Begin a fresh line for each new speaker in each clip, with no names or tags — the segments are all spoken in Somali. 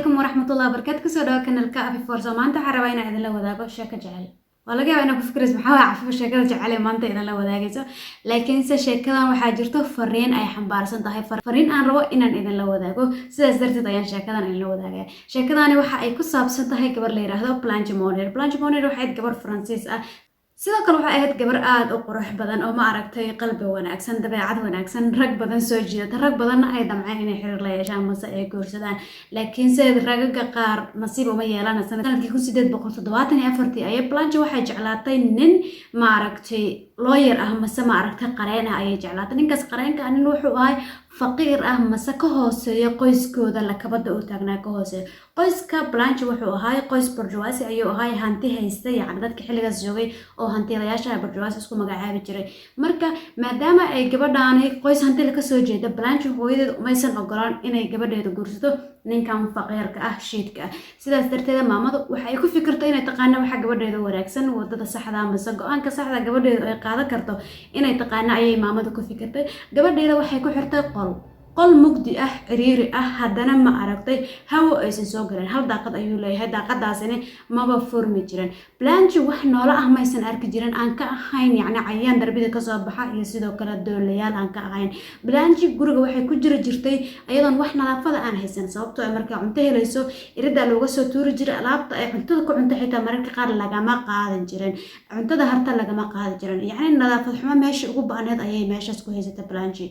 عليكم ورحمة الله وبركاته. كسر كان الكافي فورزا ما أنت حرواينا إذا لو ذاك شاك جعل والله جاي أنا بفكر اسمه حوا عفوا شاك جعل ما أنت إذا لو ذاك لكن شاك وحاجرته فرين أي حنبار سنتهي فرين أنا رو إن إذا لو ذاك سأزرت طيان شاك إن لو ذاك شاك أنا وح أي كسب سنتهي كبر لي هذا بلانج مونر وحيد كبر فرنسيس sidoo kale waxay ahayd gabar aad u qurux badan oo ma aragtay qalbi wanaagsan dabeecad wanaagsan rag badan soo jiidata rag badan ay damceen inay xiriir la yeeshaan mase ay guursadaan laakiin sida ragaga qaar nasiib uma yeelan sanadkii 1874 ayay Blanche waxay jeclaatay nin ma aragtay lawyer ah mase ma aragtay qareen ah ayay jeclaatay ninkaas qareenka nin wuxuu ahay faqiir ah mase ka hooseeyo qoyskooda la kabada u taagnaa ka hooseeyo qoyska Blanche wuxuu ahay qoys bourgeoisie ayuu ahay hanti haysta yacni dadka xilligaas joogay oo hantiilayaasha bourgeoisie isku magacaabi jiray marka maadaama ay gabadhaani qoys hanti ka soo jeeda Blanche hooyadeed umaysan ogolaan inay gabadheeda guursato ninkan faqiirka ah shiidka sidaas darteed maamadu waxay ku fikirtay inay taqaan waxa gabadheeda wanaagsan wadada saxda ah mase go'aanka saxda gabadheeda ay qaadan karto inay taqaan ayay maamadu ku fikirtay gabadheeda waxay ku xirtay qol mugdi ah ciriiri ah haddana ma aragtay hawo aysan soo galeen hal daaqad ayuu leeyahay daaqadaasina maba furmi jirin Blanche wax noola ah maysan arki jirin aan ka ahayn yacni cayaan darbida ka soo baxa iyo sidoo kale doolayaal aan ka ahayn Blanche guriga waxay ku jirtay ayadoon wax nadaafada aan haysan sababtoo ay markaa cunto helayso irida looga soo tuuri jiray alaabta ay cuntada ku cunto xitaa mararka qaar lagama qaadan jirin cuntada harta lagama qaadan jirin yacni nadaafad xumo meesha ugu baaneed ayay meeshaas ku haysatay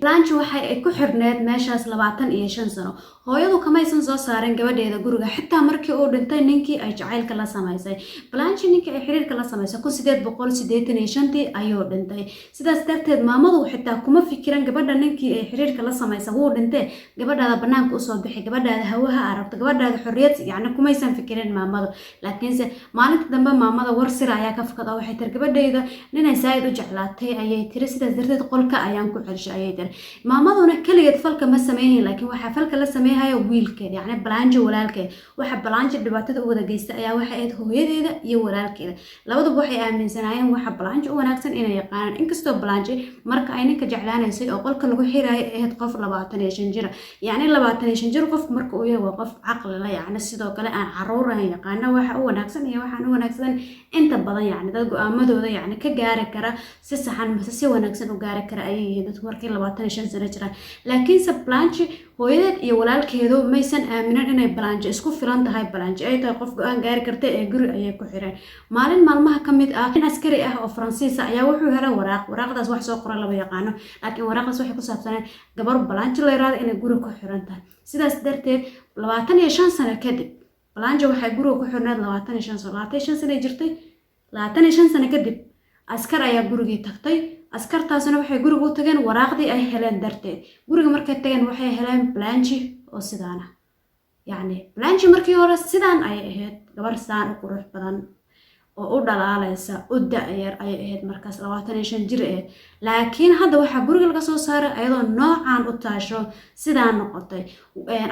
Blanche waxay ay ku xirneed meeshaas 25 sano hooyadu kamaysan soo saareen gabadheeda guriga xitaa markii uu dhintay ninkii ay jacaylka la samaysay Blanche ninkii ay xiriirka la samaysay 1885 ayuu dhintay sidaas darteed maamadu xitaa kuma fikiran gabadha ninkii ay xiriirka la samaysay wuu dhintay gabadhaada banaanka u soo bixi gabadhaada hawaha aragto gabadhaada xorriyad yacni kumaysan fikirin maamadu laakiinse maalinta dambe maamada war sir ayaa ka fakada waxay tir gabadheeda ninay saayid u jeclaatay ayay tiri sidaas darteed qolka ayaan ku celshay ayay tiri maamaduna kaligeed falka ma sameeyeen laakiin waxa falka la sameeyahay wiilkeed yacni Blanche walaalkeed waxa Blanche dhibaatada u wada geystay ayaa waxa ay hooyadeeda iyo walaalkeeda labaduba waxay aaminsanaayeen waxa Blanche u wanaagsan inay yaqaanaan inkastoo Blanche marka ay ninka jeclaanaysay oo qolka lagu xiraayay ahayd qof 25 jir yacni 25 jir qof marka uu yahay qof caqli leh yacni sidoo kale aan caruur aan yaqaan waxa u wanaagsan iyo waxa aan u wanaagsan inta badan yacni dad go'aamadooda yacni ka gaari kara si saxan mase si wanaagsan u gaari kara ayay yihiin dadku markii 25 sano jiraan laakiin Blanche hooyadeed iyo walaalkeedu maysan aaminan inay Blanche isku filan tahay Blanche ay tahay qof go'aan gaari karta ee guri ayay ku xireen maalin maalmaha kamid ah in askari ah oo Faransiis ayaa wuxuu helay waraaqdaas wax soo qoran laba yaqaano laakiin waraaqdaas waxay ku saabsaneen gabar Blanche la yiraahdo inay guri ku xiran tahay sidaas darteed 25 sano kadib Blanche waxay guriga ku xirnayd 25 sano jirtay 25 sano kadib askar ayaa gurigii tagtay askartaasna waxay guriga u tageen waraaqdii ay heleen darteed guriga markay tageen waxay heleen Blanche oo sidaana yacni Blanche markii hore sidaan ay ahayd gabar saan u qurux badan oo u dhalaalaysa u da'yar ay ahayd markaas 25 jir ah laakiin hadda waxa guriga laga soo saaray ayadoo noocan u taasho sidaan noqotay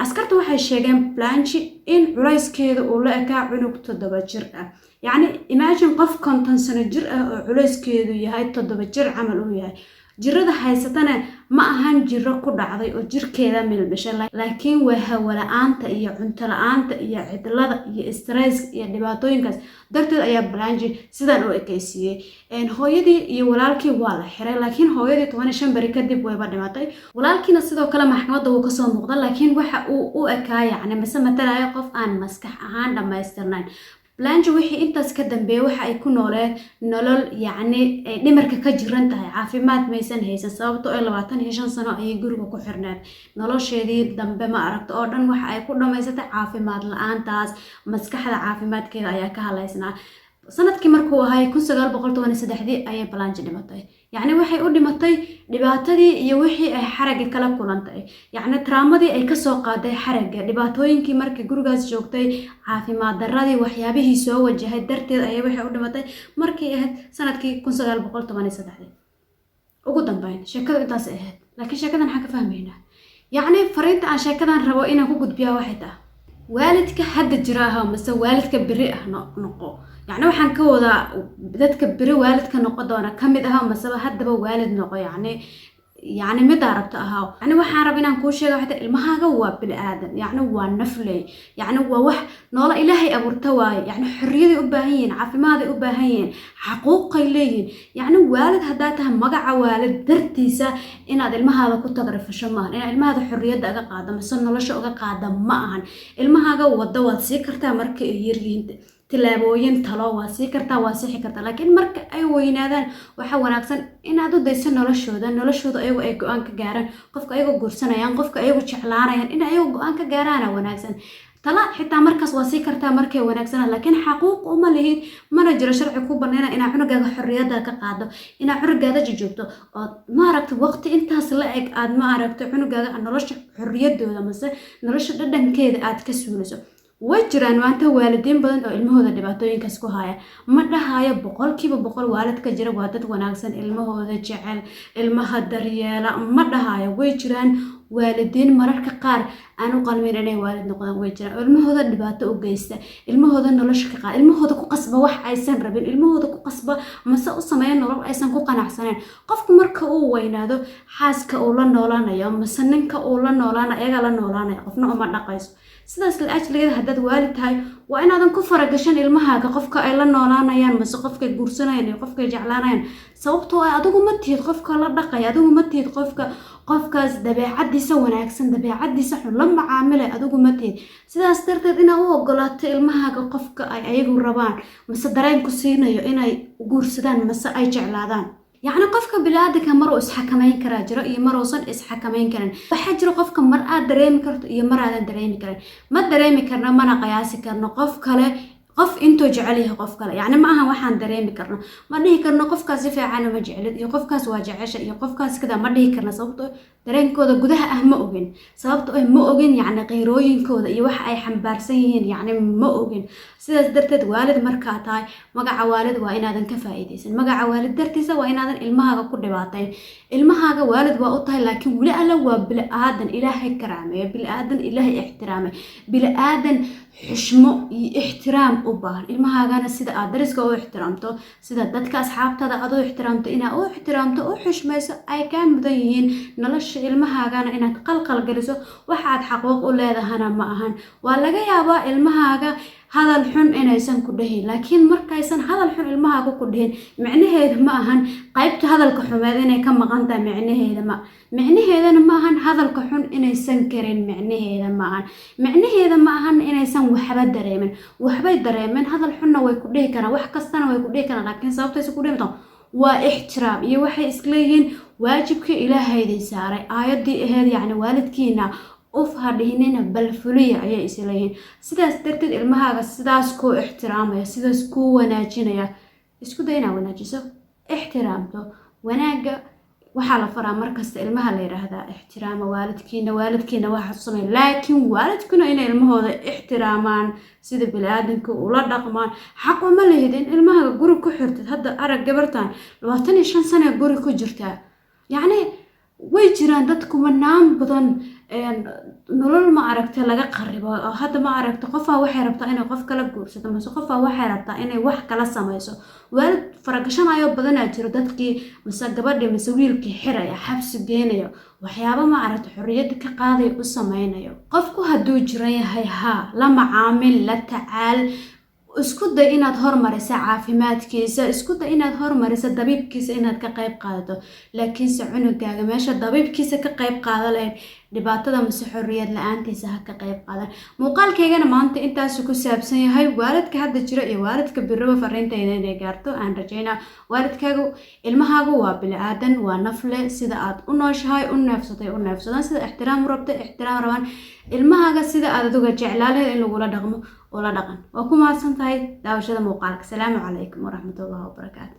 askartu waxay sheegeen Blanche in culayskeedu uu la ekaa cunug 7 jir ah يعني imagine qof 50 sano jir ah oo culayskeedu yahay 7 jir camal uu yahay jirada haysatana ma ahan jiro ku dhacday oo jirkeeda milbishay laakiin waa hawo la'aanta iyo cunto la'aanta iyo cidlada iyo stress iyo dhibaatooyinkaas darteed ayaa Blanche sidan u ekeysiyay hooyadii iyo walaalkii waa la xiray laakiin hooyadii 15 bari kadib wayba dhimatay walaalkiina sidoo kale maxkamadda uu ka soo muuqday laakiin waxa uu u ekaa yacni mise matalayo qof aan maskax ahaan dhamaystirnayn Blanche wixii intaas ka dambeeyay waxa ay ku nooleed nolol yacni ay dhimarka ka jiran tahay caafimaad maysan haysan sababtoo ay 25 sano ay guriga ku xirneed nolosheedii dambe ma aragto oo dhan waxa ay ku dhamaysatay caafimaad la'aantaas maskaxda caafimaadkeeda ayaa ka halaysnaa sanadkii markuu ahay 1913 ayay Blanche dhimatay yacni waxay u dhimatay dhibaatadii iyo wixii ay xaraga kala kulantay yacni traumadii ay ka soo qaaday xaraga dhibaatooyinkii markii gurigaas joogtay caafimaad darradii waxyaabihii soo wajahay darteed ayay waxay u dhimatay markii ahayd sanadkii 1913 ugu dambeyn sheekadu intaas ahayd laakiin sheekadan waxa ka fahmaynaa yacni fariinta aan sheekadan rabo inaan ku gudbiyo waxay tahay waalidka hadda jira ah mase waalidka biri ah noqo يعني waxaan ka wadaa dadka biri waalidka noqon doona kamid ah masaba hadaba waalid noqo yani يعني مدى ربط أهاو يعني وحنا ربنا نكون شيء حتى المهاجة هو بالآدم يعني هو النفلي يعني هو وح نولا إلهي أبورتواي يعني حرية أباهين عافماد أباهين حقوق لين يعني والد هداتها مقع والد درتيسا إن هذا المهاجة كنت تغرف الشمان إن المهاجة حرية دقة قادم السنة لش أوجا قادم معهن المهاجة ودوات سيكرتها مرك يرجين tilaabooyin talo waa sii kartaa waa sixi kartaa laakiin marka ay weynaadaan waxa wanaagsan inaad u dayso noloshooda ayagu ay go'aan ka gaaraan qofka ayagu guursanayaan qofka ayagu jeclaanayaan in ayagu go'aan ka gaaraan wanaagsan tala xitaa markaas waa sii kartaa markay wanaagsan laakiin xaquuq uma lihid mana jiro sharci ku banayna ina cunugaaga xorriyada ka qaado ina cunugaaga joogto oo ma aragto waqti intaas la eg aad ma aragto cunugaaga nolosha xorriyadooda mase nolosha dhadhankeeda aad ka suuliso way jiraan maanta waalidiin badan oo ilmahooda dhibaatooyinkaas ku haya ma dhahayo boqolkiiba boqol waalidka jira waa dad wanaagsan ilmahooda jecel ilmaha daryeela ma dhahayo way jiraan waalidiin mararka qaar aan u qalmin inay waalid noqdaan way jiraan ilmahooda dhibaato u geysta ilmahooda nolosha ka qaad ilmahooda ku qasba wax aysan rabin ilmahooda ku qasba mase u sameeyo nolol aysan ku qanacsaneen qofku marka uu weynaado xaaska uu la noolaanayo mase ninka uu la noolaanayo ayaga la noolaanayo qofna uma dhaqayso sidaas la ajligeeda haddaad waalid tahay waa inaadan ku faragashan ilmahaaga qofka ay la noolaanayaan mase qofkay guursanayaan iyo qofkay jeclaanayaan sababtoo ah adigu ma tihid qofka la dhaqaya adigu ma tihid qofkaas dabeecadiisa wanaagsan dabeecadiisa xun la macaamilay adigu ma tihid sidaas darteed inaad u ogolaato ilmahaaga qofka ay ayagu rabaan mase dareen ku siinayo inay guursadaan mase ay jeclaadaan يعني قفك بلادك مرو إسحكمين كرا جرا يمرو صن إسحكمين كرن وحجر قفك مرأة دريم كرت يمرأة دريم كرن ما دريم كرنا ما نقياسي كرنا قفك له قف انتو جعليه قفك له يعني معها واحد دريم كرنا ما نهي كرنا قفك زفع عنا ما جعلت يقفك سواجعش يقفك كذا ما نهي كرنا صوته درين كودا جودها مؤجن صوته مؤجن يعني غيروين كودا يوح أي حنبارسين يعني مؤجن سيدا درتد والد مركاتاي مقع والد وإن هذا كفايديس مقع والد درتيسا وإن هذا المهاجة كل بعطين المهاجة والد وقطها لكن ولا ألوى بالآدن إلهي كرامة بالآدن إلهي احترامه بالآدن حشمه احترام أباه المهاجة أنا سيدا أدرس كأو احترامته سيدا دتك أصحاب تدا أدو احترامته إنا أو احترامته أو حشمه أي كان بدين نلش المهاجة أنا إنا تقلقل جلسه واحد حقوق ولا ده هنا معهن ولا جاي أبا المهاجة هذا الحن إنا يسن كلهين لكن مركا يسن هذا الحن المهاجة كلهين معنى هذا معهن قيبت هذا الكحوم هذا إنا كم غنتا معنى هذا معنى هذا معهن هذا الكحوم إنا يسن كرين معنى هذا معهن إنا يسن وحبة دريمن هذا الحن ويكله كنا وحكستنا ويكله كنا لكن صوت يسكونه متى واحترام يوحي إسكليهن واجبك إلى هذه سارة آيات هذه يعني والدكينا أفهرهن بالفلية أي إسليهن سداس ترتد المهاجة سداس كو احترامه سداس كو وناجينيا إسكو دينا وناجيسو احترامته وناجا وحال فرا مركز المها اللي هذا احترام والدكينا واحد صمي لكن والدكنا إن المهذا احترامان سيد بلادنك ولا رقمان حق ما لهدين المها جورو كحرت هذا أرق جبرتان لو تاني 5 سنة جورو كجرتها يعني ويجران دتكم النام بدن nolol ma aragtay laga qaribo hadda ma aragto qofa waxay rabtaa inay qof kala guursato ama qofa waxay rabtaa inay wax kala sameeyso waalid faragashanayo badan jiro dadkii mise gabadhii mise wiilkii xiraya xabsi geenayo waxyaabo ma aragto xorriyad ka qaaday u sameynayo qofku haduu jiran yahay la macaamil la tacaal isku day inaad hormariso caafimaadkiisa isku day inaad hormariso dabiibkiisa inaad ka qayb qaadato laakiin se cunugaaga meesha dabiibkiisa ka qayb qaadalayn dhibaatada mise xorriyad la'aantiisa ha ka qayb qaadan muuqaalkeygana maanta intaas ku saabsan yahay waalidka hadda jira iyo waalidka birraba fariintayda inay gaarto aan rajaynaa waalidkaagu ilmahaagu waa bilaadan waa nafle sida aad u nooshahay u neefsadaan sida ixtiraam rabta ixtiraam rabaan ilmahaaga sida aad adiga jeclaaleed in lagula dhaqmo oo la dhaqan waa ku mahadsan tahay daawashada muuqaalka salaamu calaykum waraxmatullaahi wabarakaatu